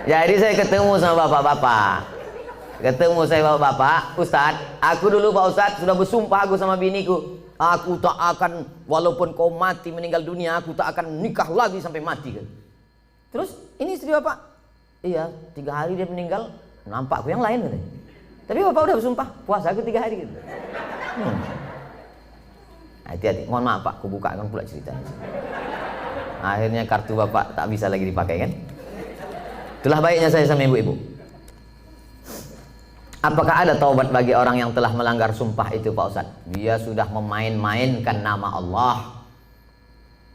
Jadi saya ketemu sama bapak-bapak. Ketemu saya bapak-bapak, Ustadz, aku dulu Pak Ustadz sudah bersumpah aku sama biniku, aku tak akan, walaupun kau mati meninggal dunia, aku tak akan nikah lagi sampai mati. Terus ini istri bapak, iya 3 hari dia meninggal, nampak aku yang lain katanya. Tapi bapak udah bersumpah, puasa aku 3 hari gitu. Hati-hati, mohon maaf Pak, aku bukakan pula ceritanya. Akhirnya kartu bapak tak bisa lagi dipakai kan. Itulah baiknya saya sama ibu-ibu. Apakah ada taubat bagi orang yang telah melanggar sumpah itu Pak Ustadz? Dia sudah memain-mainkan nama Allah.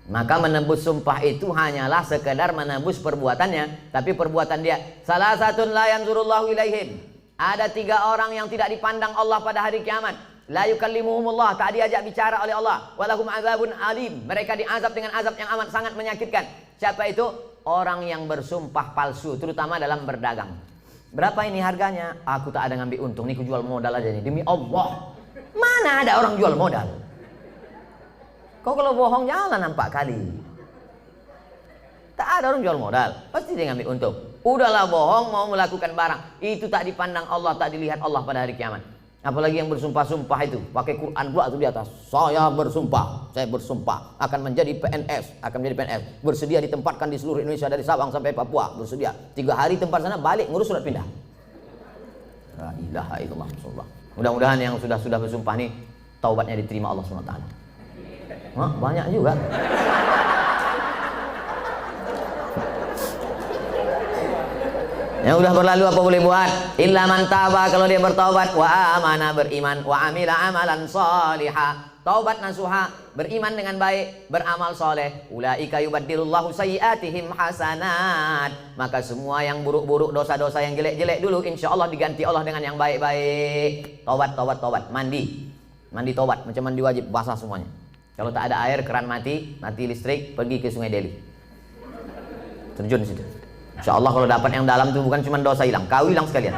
Maka menebus sumpah itu hanyalah sekedar menebus perbuatannya. Tapi perbuatan dia, salah satun la yanzurullahu ilaihim. Ada 3 orang yang tidak dipandang Allah pada hari kiamat. La yukallimuhumullah, tak diajak bicara oleh Allah. Walahum azabun alim. Mereka diazab dengan azab yang amat sangat menyakitkan. Siapa itu? Orang yang bersumpah palsu, terutama dalam berdagang. Berapa ini harganya? Aku tak ada ngambil untung, nih aku jual modal aja nih. Demi Allah, mana ada orang jual modal? Kau kalau bohong jangan nampak kali. Tak ada orang jual modal, pasti dia ngambil untung. Udahlah bohong, mau melakukan barang, itu tak dipandang Allah, tak dilihat Allah pada hari kiamat. Apalagi yang bersumpah-sumpah itu, pakai Quran pula tuh di atas. Saya bersumpah akan menjadi PNS, bersedia ditempatkan di seluruh Indonesia dari Sabang sampai Papua, bersedia. 3 hari tempat sana, balik ngurus surat pindah. La ilaha illallah. Mudah-mudahan yang sudah bersumpah nih taubatnya diterima Allah SWT. Banyak juga. Yang udah berlalu apa boleh buat? Illa man taba, kalau dia bertaubat, wa amana, beriman, wa amila amalan salihah, taubat nasuha, beriman dengan baik, beramal soleh. Ulaika yubaddilullahu sayyiatihim hasanat. Maka semua yang buruk-buruk, dosa-dosa yang jelek-jelek dulu, insya Allah diganti Allah dengan yang baik-baik. Taubat. Mandi taubat, macam mandi wajib, basah semuanya. Kalau tak ada air, keran mati listrik, pergi ke Sungai Deli, terjun di situ. Insya Allah kalau dapat yang dalam itu bukan cuma dosa hilang, kau hilang sekalian.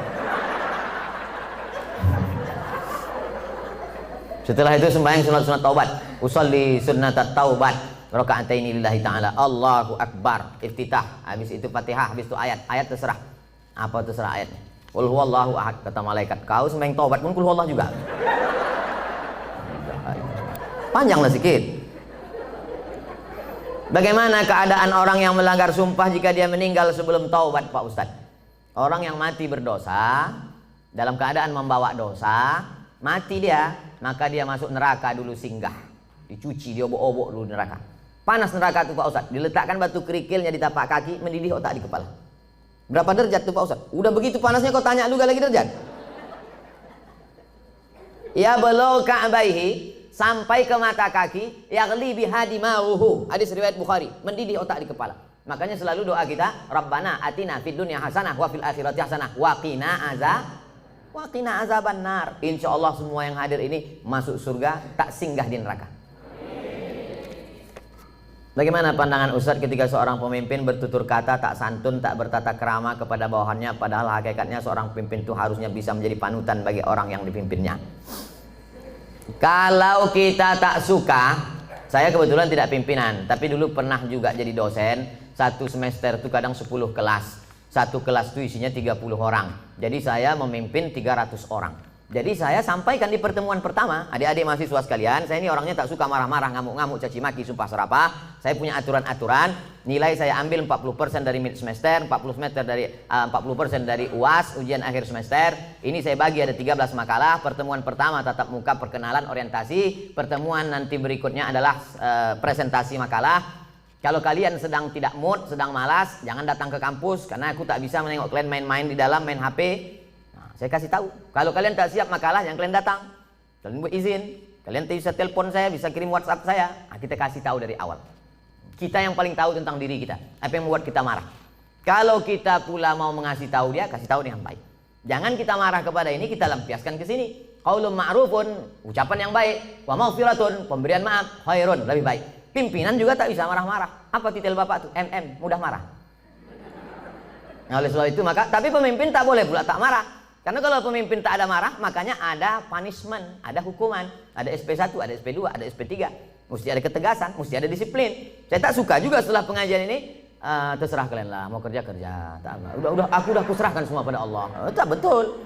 Setelah itu sembahyang sunat taubat, usolli sunnatat taubat, raka'ataini lillahi ta'ala, Allahu Akbar, iftitah. Habis itu Fatihah, habis itu ayat terserah. Apa terserah ayatnya? Qul huwallahu ahad, kata malaikat. Kau sembahyang taubat pun qul huwallah juga. Panjanglah sedikit. Bagaimana keadaan orang yang melanggar sumpah jika dia meninggal sebelum taubat Pak Ustadz? Orang yang mati berdosa, dalam keadaan membawa dosa, mati dia, maka dia masuk neraka dulu singgah. Dicuci, diobok-obok dulu neraka. Panas neraka itu Pak Ustadz. Diletakkan batu kerikilnya di tapak kaki, mendidih otak di kepala. Berapa derajat tuh Pak Ustadz? Udah begitu panasnya kau tanya juga lagi derajat? Ya belau ka'baihi, sampai ke mata kaki, yaghli bihadi ma'uhu. Hadis riwayat Bukhari, mendidih otak di kepala. Makanya selalu doa kita, Rabbana atina fid dunya hasanah wa fil akhirati hasanah wa qina azabannar. Insyaallah semua yang hadir ini masuk surga, tak singgah di neraka. Bagaimana pandangan Ustadz ketika seorang pemimpin bertutur kata tak santun, tak bertata krama kepada bawahannya, padahal hakikatnya seorang pemimpin itu harusnya bisa menjadi panutan bagi orang yang dipimpinnya. Kalau kita tak suka, saya kebetulan tidak pimpinan, tapi dulu pernah juga jadi dosen. 1 semester itu kadang 10 kelas. 1 kelas itu isinya 30 orang. Jadi saya memimpin 300 orang. Jadi saya sampaikan di pertemuan pertama, adik-adik mahasiswa sekalian, saya ini orangnya tak suka marah-marah, ngamuk-ngamuk, caci maki, sumpah serapah. Saya punya aturan-aturan. Nilai saya ambil 40% dari mid semester, 40% dari UAS, ujian akhir semester. Ini saya bagi ada 13 makalah. Pertemuan pertama tatap muka, perkenalan, orientasi. Pertemuan nanti berikutnya adalah presentasi makalah. Kalau kalian sedang tidak mood, sedang malas, jangan datang ke kampus karena aku tak bisa menengok kalian main-main di dalam, main HP. Saya kasih tahu, kalau kalian tak siap makalah, yang kalian datang, kalian buat izin, kalian bisa telepon saya, bisa kirim WhatsApp saya. Nah, kita kasih tahu dari awal. Kita yang paling tahu tentang diri kita, apa yang membuat kita marah. Kalau kita pula mau mengasih tahu dia, kasih tahu dengan baik. Jangan kita marah kepada ini, kita lampiaskan ke sini. Qaulun ma'rufun, ucapan yang baik. Wa maghfiratun, pemberian maaf. Khairun, lebih baik. Pimpinan juga tak bisa marah-marah. Apa titel bapak tuh? MM, mudah marah. Nah, oleh sebab itu maka, tapi pemimpin tak boleh pula tak marah. Karena kalau pemimpin tak ada marah, makanya ada punishment, ada hukuman, ada SP1, ada SP2, ada SP3. Mesti ada ketegasan, mesti ada disiplin. Saya tak suka juga setelah pengajian ini, terserah kalian lah, mau kerja kerja, tak apa. Aku udah kuserahkan semua pada Allah. Tak betul.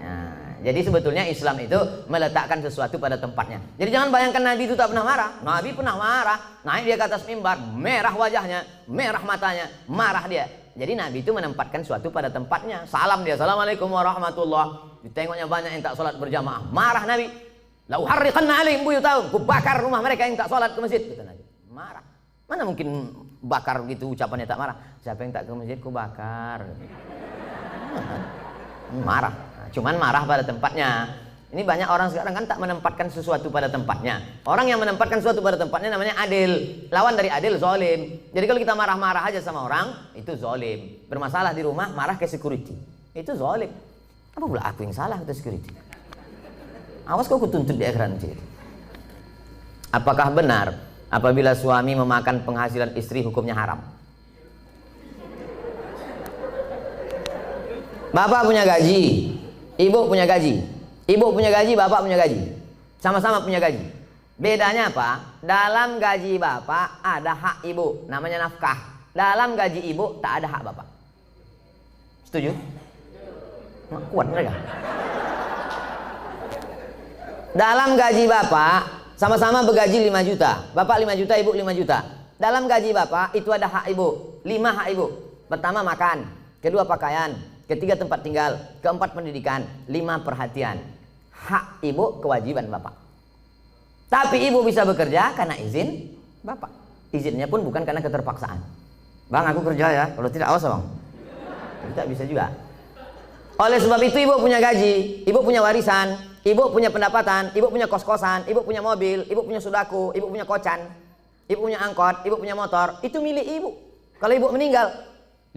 Nah, jadi sebetulnya Islam itu meletakkan sesuatu pada tempatnya. Jadi jangan bayangkan Nabi itu tak pernah marah. Nabi pernah marah, naik dia ke atas mimbar, merah wajahnya, merah matanya, marah dia. Jadi Nabi itu menempatkan sesuatu pada tempatnya. Salam dia, assalamualaikum warahmatullah. Ditengoknya banyak yang tak sholat berjamaah, marah Nabi. Lau harriqanna alaihim buyutahum, ku bakar rumah mereka yang tak sholat ke masjid, kata Nabi. Marah. Mana mungkin bakar gitu ucapannya tak marah. Siapa yang tak ke masjid ku bakar. Marah. Nah, cuman marah pada tempatnya. Ini banyak orang sekarang kan tak menempatkan sesuatu pada tempatnya. Orang yang menempatkan sesuatu pada tempatnya namanya adil. Lawan dari adil zalim. Jadi kalau kita marah-marah aja sama orang, itu zalim. Bermasalah di rumah, marah ke security. Itu zalim. Apa pula aku yang salah ke security? Awas kau kutuntut di akhirat nanti. Apakah benar apabila suami memakan penghasilan istri hukumnya haram? Bapak punya gaji, ibu punya gaji. Ibu punya gaji, bapak punya gaji. Sama-sama punya gaji. Bedanya apa? Dalam gaji bapak ada hak ibu, namanya nafkah. Dalam gaji ibu tak ada hak bapak. Setuju? Kuat mereka. Dalam gaji bapak sama-sama bergaji 5 juta. Bapak 5 juta, ibu 5 juta. Dalam gaji bapak itu ada hak ibu. 5 hak ibu. Pertama makan, kedua pakaian, ketiga tempat tinggal, keempat pendidikan, 5 perhatian. Hak ibu, kewajiban bapak. Tapi ibu bisa bekerja karena izin bapak. Izinnya pun bukan karena keterpaksaan. Bang, aku kerja ya. Kalau tidak, awas bang. Tidak bisa juga. Oleh sebab itu ibu punya gaji, ibu punya warisan, ibu punya pendapatan, ibu punya kos-kosan, ibu punya mobil, ibu punya sodako, ibu punya kocan, ibu punya angkot, ibu punya motor. Itu milik ibu. Kalau ibu meninggal,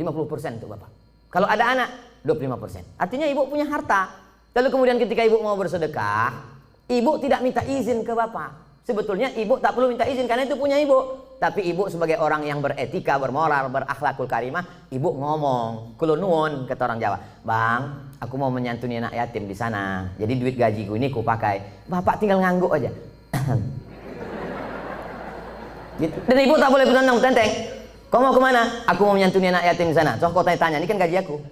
50% untuk bapak. Kalau ada anak, 25%. Artinya ibu punya harta. Lalu kemudian ketika ibu mau bersedekah, ibu tidak minta izin ke bapak. Sebetulnya ibu tak perlu minta izin karena itu punya ibu. Tapi ibu sebagai orang yang beretika, bermoral, berakhlakul karimah, ibu ngomong, kulo nuwun kata orang Jawa. Bang, aku mau menyantuni anak yatim di sana. Jadi duit gajiku ini ku pakai. Bapak tinggal ngangguk aja. Dan ibu tak boleh bertentang-tenteng. Kau mau kemana? Aku mau menyantuni anak yatim di sana. Soal kau tanya, ini kan gaji aku.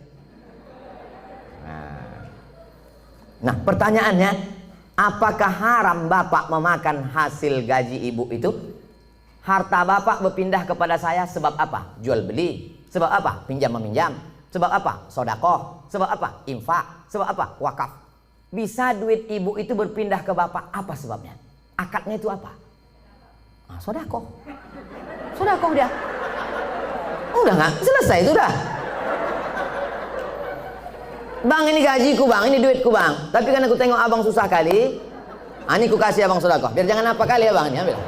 Nah, pertanyaannya, apakah haram bapak memakan hasil gaji ibu itu? Harta bapak berpindah kepada saya sebab apa? Jual beli. Sebab apa? Pinjam meminjam. Sebab apa? Sodakoh. Sebab apa? Infak. Sebab apa? Wakaf. Bisa duit ibu itu berpindah ke bapak, apa sebabnya? Akadnya itu apa? Nah, sodakoh. Sodakoh dia. Udah nggak? Selesai itu dah. Bang, ini gajiku bang, ini duitku bang. Tapi kan aku tengok abang susah kali, ini ku kasih abang sodakoh. Biar jangan apa kali ya bang, ini ambil.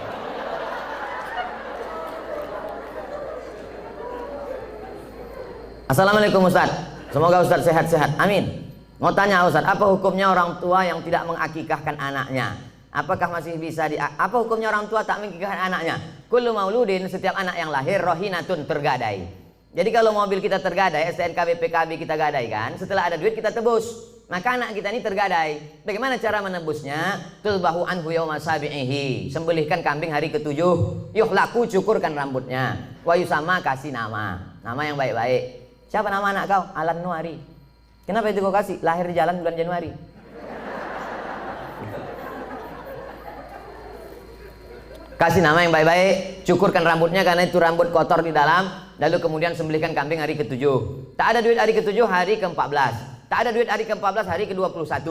Assalamualaikum Ustaz. Semoga Ustaz sehat-sehat. Amin. Mau tanya Ustaz, apa hukumnya orang tua yang tidak mengakikahkan anaknya? Apakah masih bisa apa hukumnya orang tua tak mengakikahkan anaknya? Kullu mauludin, setiap anak yang lahir rohinatun, tergadai. Jadi kalau mobil kita tergadai, STNK BPKB kita gadaikan, setelah ada duit kita tebus. Maka anak kita ini tergadai. Bagaimana cara menebusnya? Tulbahu anhu yauma sabi'ihi. Sembelihkan kambing hari ke-7. Yuhlaku, cukurkan rambutnya. Wa yusama, kasih nama. Nama yang baik-baik. Siapa nama anak kau? Alan Nuari. Kenapa itu kau kasih? Lahir di jalan bulan Januari. Kasih nama yang baik-baik, cukurkan rambutnya karena itu rambut kotor di dalam. Lalu kemudian sembelihkan kambing hari ke-7. Tak ada duit hari ke-7, hari ke-14. Tak ada duit hari ke-14, hari ke-21.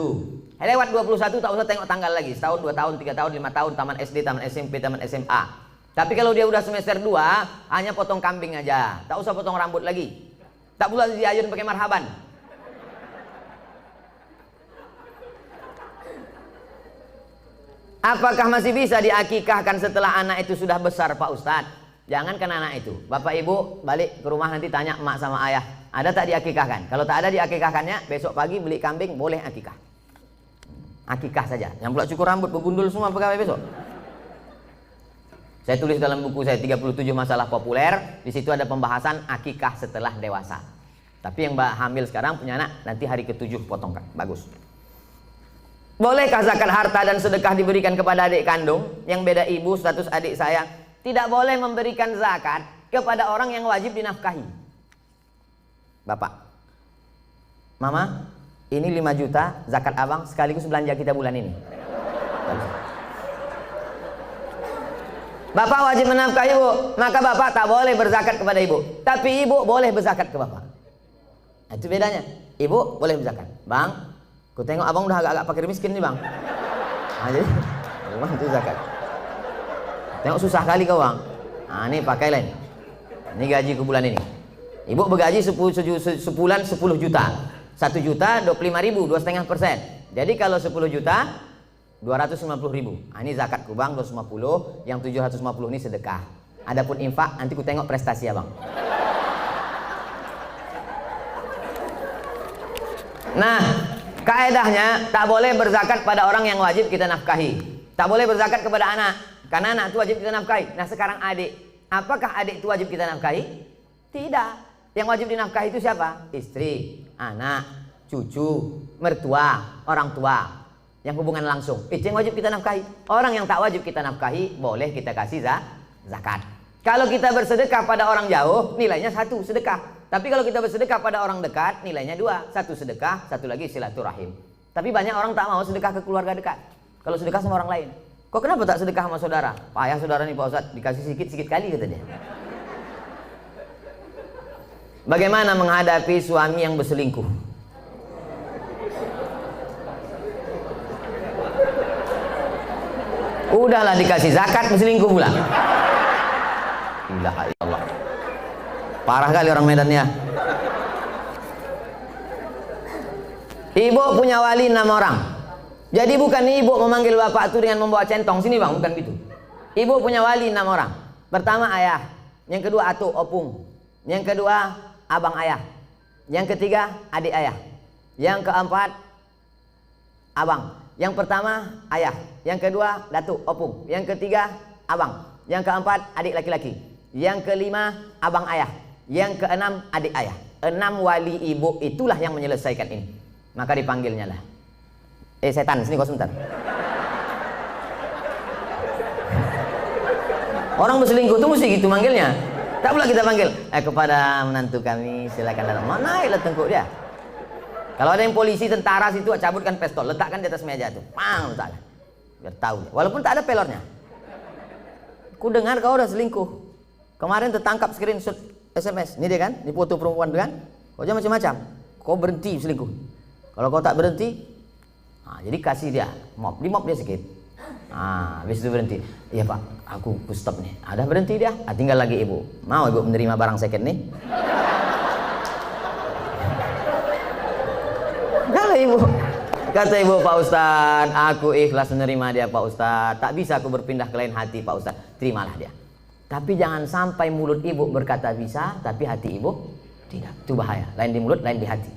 Lewat 21 tak usah tengok tanggal lagi. Setahun, 2 tahun, 3 tahun, 5 tahun, taman SD, taman SMP, taman SMA. Tapi kalau dia udah semester 2, hanya potong kambing aja. Tak usah potong rambut lagi. Tak pula diayun pakai marhaban. Apakah masih bisa diakikahkan setelah anak itu sudah besar Pak Ustadz? Jangankan anak itu, bapak ibu balik ke rumah nanti tanya emak sama ayah, ada tak diakikahkan? Kalau tak ada diakikahkannya, besok pagi beli kambing, boleh akikah. Akikah saja. Yang pula cukur rambut, begundul semua pegawai besok. Saya tulis dalam buku saya 37 masalah populer, di situ ada pembahasan akikah setelah dewasa. Tapi yang hamil sekarang punya anak, nanti hari ke-7 potongkan, bagus. Bolehkah zakat harta dan sedekah diberikan kepada adik kandung yang beda ibu, status adik saya? Tidak boleh memberikan zakat kepada orang yang wajib dinafkahi. Bapak, Mama, ini 5 juta zakat abang sekaligus belanja kita bulan ini. Bapak wajib menafkahi ibu, maka bapak tak boleh berzakat kepada ibu, tapi ibu boleh berzakat ke bapak. Nah, itu bedanya. Ibu boleh berzakat. Bang, ku tengok abang udah agak-agak fakir miskin nih bang. Nah, jadi bang itu zakat. Tengok susah kali kau bang. Nah, ini pakai lain. Ini gaji ke bulan ini. Ibu bergaji sebulan 10 juta. 1 juta 25.000, 2,5%. Jadi kalau 10 juta 250.000. Nah, ini zakat ku bang 250, yang 750 ini sedekah. Adapun infak nanti ku tengok prestasi abang. Nah, kaedahnya tak boleh berzakat pada orang yang wajib kita nafkahi. Tak boleh berzakat kepada anak, karena anak itu wajib kita nafkahi. Nah, sekarang adik, apakah adik itu wajib kita nafkahi? Tidak. Yang wajib dinafkahi itu siapa? Istri, anak, cucu, mertua, orang tua, yang hubungan langsung. Itu yang wajib kita nafkahi. Orang yang tak wajib kita nafkahi boleh kita kasih zakat. Kalau kita bersedekah pada orang jauh, nilainya 1 sedekah. Tapi kalau kita bersedekah pada orang dekat, nilainya 2. 1 sedekah, 1 lagi silaturahim. Tapi banyak orang tak mau sedekah ke keluarga dekat. Kalau sedekah sama orang lain, kok kenapa tak sedekah sama saudara? Payah saudara nih Pak Ustadz, dikasih sikit-sikit kali katanya. Bagaimana menghadapi suami yang berselingkuh? Udahlah dikasih zakat, berselingkuh pula. Ilaha illallah. Parah kali orang Medan ya. Ibu punya wali 6 orang. Jadi bukan ibu memanggil bapak itu dengan membawa centong sini bang, bukan gitu. Ibu punya wali 6 orang. Pertama ayah, yang kedua atuk opung, yang kedua abang ayah, yang ketiga adik ayah, yang keempat abang. Yang pertama ayah, yang kedua datuk opung, yang ketiga abang, yang keempat adik laki-laki, yang kelima abang ayah, yang keenam adik ayah. 6 wali ibu itulah yang menyelesaikan ini. Maka dipanggilnya lah, setan sini kau sebentar. Orang berselingkuh itu mesti gitu manggilnya. Tak pula kita panggil, kepada menantu kami silakan datang. Naiklah tengkuk dia. Kalau ada yang polisi, tentara situ, cabutkan pistol, letakkan di atas meja tuh, pang, letakkan. Biar tahu dia. Walaupun tak ada pelornya. Ku dengar kau udah selingkuh. Kemarin tertangkap screenshot SMS. Ini dia kan, ini foto perempuan tuh kan. Kau jangan macam-macam. Kau berhenti selingkuh. Kalau kau tak berhenti, nah, jadi kasih dia mop, di mop dia sikit. Nah, habis itu berhenti. Iya pak, aku stop nih. Ada berhenti dia. Tinggal lagi ibu. Mau ibu menerima barang second nih? Kalau ibu, kata ibu, Pak Ustadz, aku ikhlas menerima dia Pak Ustadz. Tak bisa aku berpindah ke lain hati Pak Ustadz. Terimalah dia. Tapi jangan sampai mulut ibu berkata bisa, tapi hati ibu tidak. Itu bahaya. Lain di mulut, lain di hati.